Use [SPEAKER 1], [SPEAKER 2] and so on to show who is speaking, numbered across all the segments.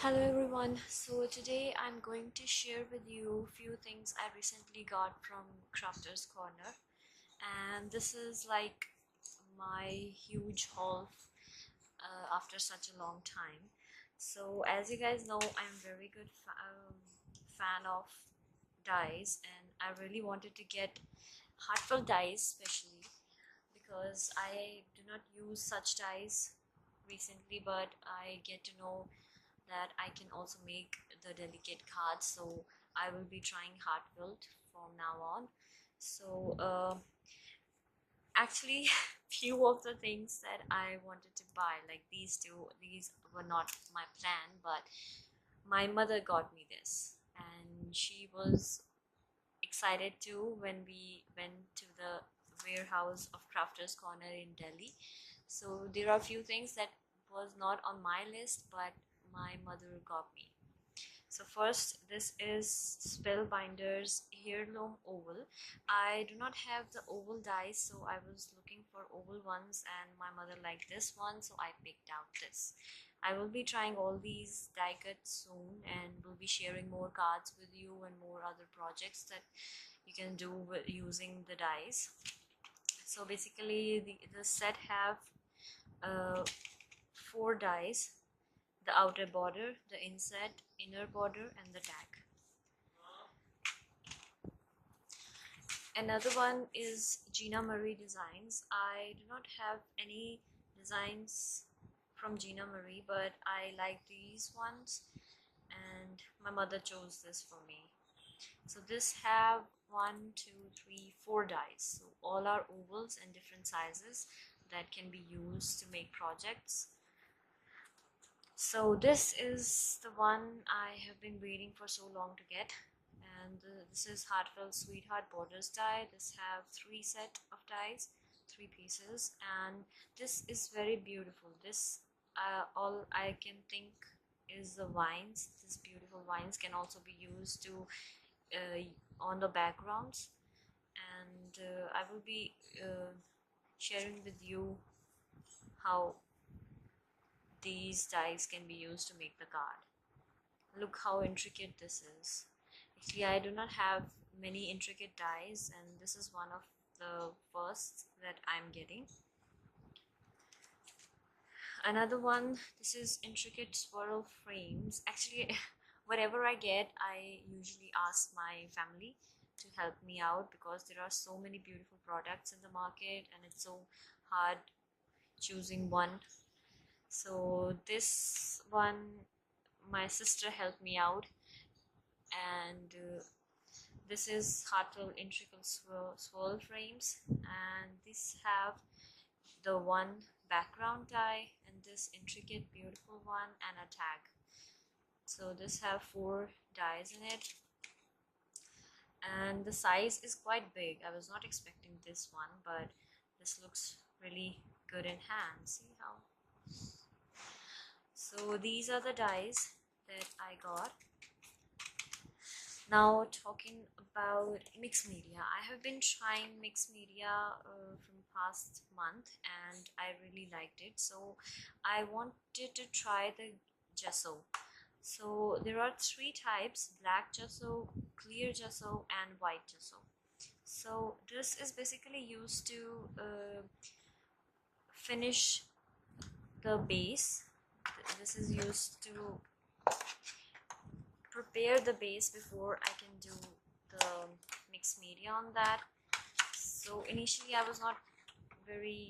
[SPEAKER 1] Hello everyone. So today I'm going to share with you a few things I recently got from Crafter's Corner, and this is like my huge haul after such a long time. So as you guys know, I'm very good fan of dyes, and I really wanted to get heartfelt dyes, especially because I do not use such dyes recently, but I get to know that I can also make the delicate cards, so I will be trying heartfelt from now on. So actually few of the things that I wanted to buy, like these were not my plan, but my mother got me this, and she was excited too when we went to the warehouse of Crafters Corner in Delhi. So there are a few things that was not on my list, but my mother got me. So first, this is Spellbinder's Heirloom Oval. I do not have the oval dies, so I was looking for oval ones, and my mother liked this one, so I picked out this. I will be trying all these die cuts soon, and will be sharing more cards with you and more other projects that you can do with using the dies. So basically, the set have uh, 4 dies: the outer border, the inner border, and the tag. Another one is Gina Marie designs. I do not have any designs from Gina Marie, but I like these ones, and my mother chose this for me. So this have 4 dies. So all are ovals and different sizes that can be used to make projects. So this is the one I have been waiting for so long to get, and this is Heartfelt Sweetheart Borders die. This have 3 set of dies, 3 pieces, and this is very beautiful. This all I can think is the vines. These beautiful vines can also be used to on the backgrounds, and I will be sharing with you how these dies can be used to make the card. Look how intricate this is. Actually, I do not have many intricate dies, and this is one of the first that I'm getting. Another one, this is intricate swirl frames. Actually, whatever I get, I usually ask my family to help me out, because there are so many beautiful products in the market and it's so hard choosing one. So this one, my sister helped me out, and this is Heartfelt Intricate Swirl frames, and this have the one background die and this intricate beautiful one and a tag. So this have 4 dies in it, and the size is quite big. I was not expecting this one, but this looks really good in hand. See how? So these are the dies that I got. Now talking about mixed media, I have been trying mixed media from past month, and I really liked it, so I wanted to try the gesso. So there are 3 types: black gesso, clear gesso, and white gesso. So this is basically used to finish the base. This is used to prepare the base before I can do the mixed media on that. So initially I was not very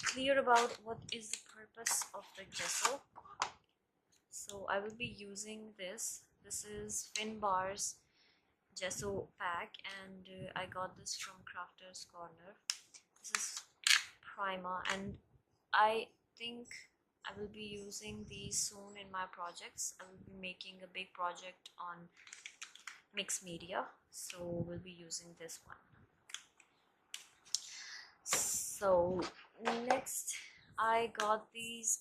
[SPEAKER 1] clear about what is the purpose of the gesso. So I will be using this. This is Finnabar's gesso pack, and I got this from Crafter's Corner. This is primer, and I think I will be using these soon in my projects. I will be making a big project on mixed media, so we'll be using this one. So next I got these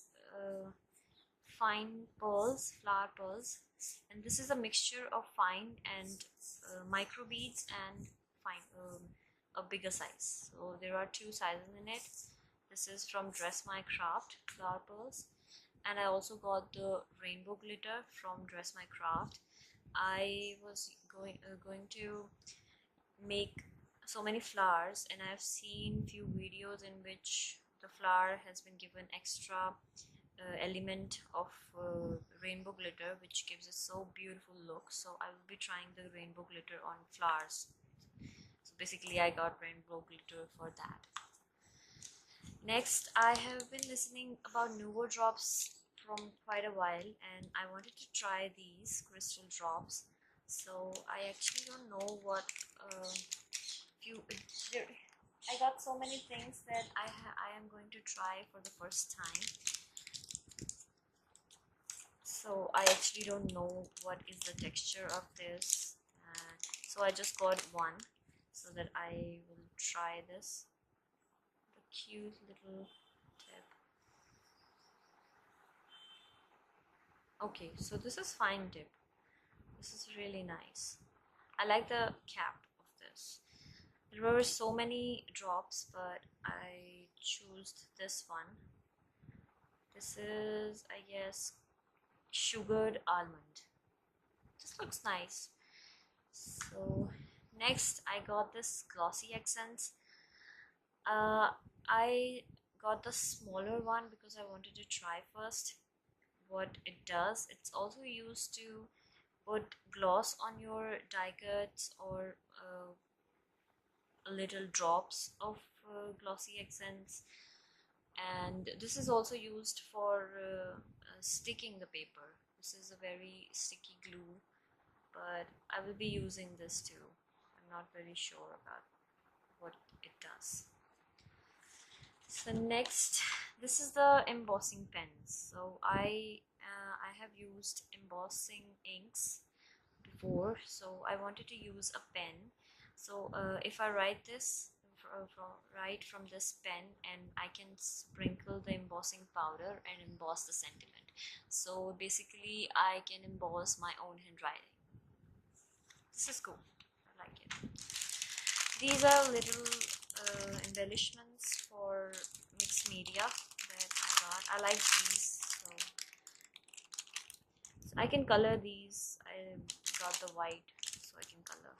[SPEAKER 1] fine pearls, flower pearls, and this is a mixture of fine and micro beads and fine, a bigger size. So there are 2 sizes in it. This is from Dress My Craft flower pearls, and I also got the rainbow glitter from Dress My Craft. I was going to make so many flowers, and I've seen few videos in which the flower has been given extra element of rainbow glitter, which gives it so beautiful look. So I will be trying the rainbow glitter on flowers. So basically I got rainbow glitter for that. Next, I have been listening about Nuvo drops from quite a while, and I wanted to try these crystal drops. So I actually don't know what few there, I got so many things that I am going to try for the first time. So I actually don't know what is the texture of this, so I just got one so that I will try this. The cute little tip. Okay, so this is fine tip. This is really nice. I like the cap of this. There were so many drops, but I chose this one. This is, I guess, sugared almond. This looks nice. So next I got this glossy accents. I got the smaller one because I wanted to try first what it does. It's also used to put gloss on your die cuts or little drops of glossy accents, and this is also used for sticking the paper. This is a very sticky glue, but I will be using this too. I'm not very sure about what it does. So next, this is the embossing pens. So I have used embossing inks before, so I wanted to use a pen. So if I write this right from this pen, and I can sprinkle the embossing powder and emboss the sentiment. So basically I can emboss my own handwriting. This is cool. I like it. These are little embellishments for mixed media that I got. I like these. So I can color these. I got the white so I can color.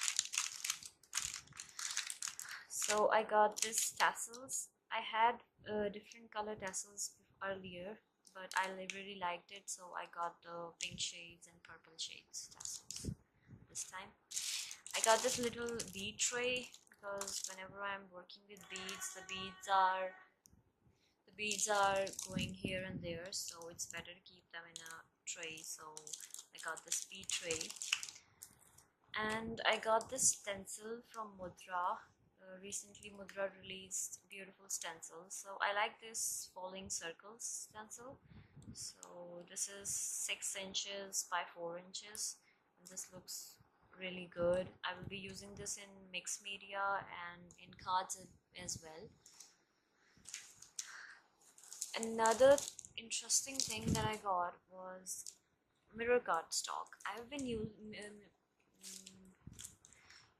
[SPEAKER 1] So I got this tassels. I had different color tassels earlier, but I really liked it, so I got the pink shades and purple shades tassels this time. I got this little bead tray because whenever I'm working with beads, the beads are going here and there, so it's better to keep them in a tray. So I got this bead tray, and I got this stencil from Mudra. Recently Mudra released beautiful stencils, so I like this falling circles stencil. So this is 6 inches by 4 inches, and this looks really good. I will be using this in mixed media and in cards as well. Another interesting thing that I got was mirror cardstock. I've been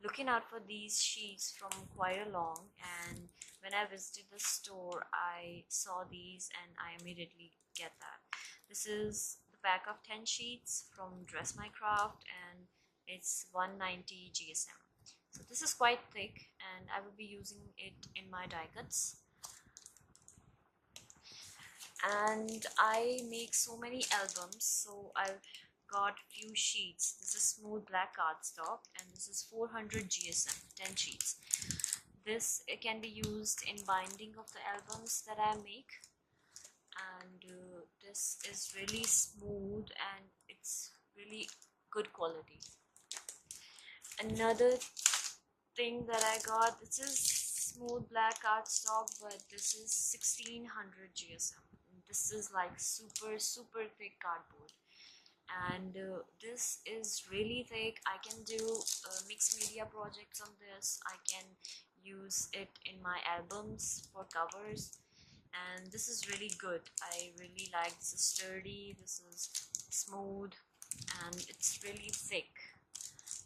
[SPEAKER 1] looking out for these sheets from quite a long, and when I visited the store I saw these and I immediately get that. This is the pack of 10 sheets from Dress My Craft, and it's 190 GSM. So this is quite thick, and I will be using it in my die cuts. And I make so many albums, so I've got few sheets. This is smooth black cardstock, and this is 400 GSM, 10 sheets. This can be used in binding of the albums that I make, and this is really smooth and it's really good quality. Another thing that I got, this is smooth black cardstock, but this is 1600 GSM. This is like super thick cardboard, and this is really thick. I can do mixed media projects on this. I can use it in my albums for covers, and this is really good. I really like this. Is sturdy, this is smooth, and it's really thick.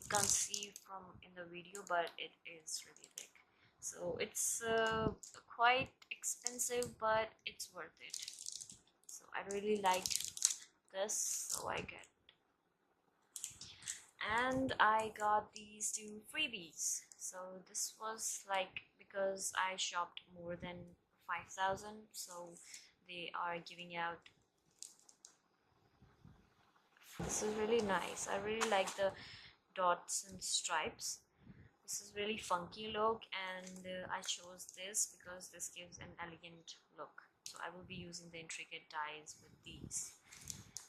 [SPEAKER 1] You can't see from in the video, but it is really thick. So it's quite expensive, but it's worth it. So I really liked this, so I get, and I got these two freebies. So this was like, because I shopped more than 5,000, so they are giving out. This is really nice. I really like the dots and stripes. This is really funky look, and I chose this because this gives an elegant look. So I will be using the intricate dies with these.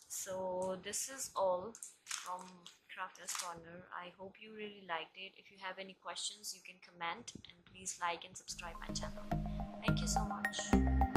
[SPEAKER 1] So this is all from Crafter's Corner. I hope you really liked it. If you have any questions, you can comment, and please like and subscribe my channel. Thank you so much.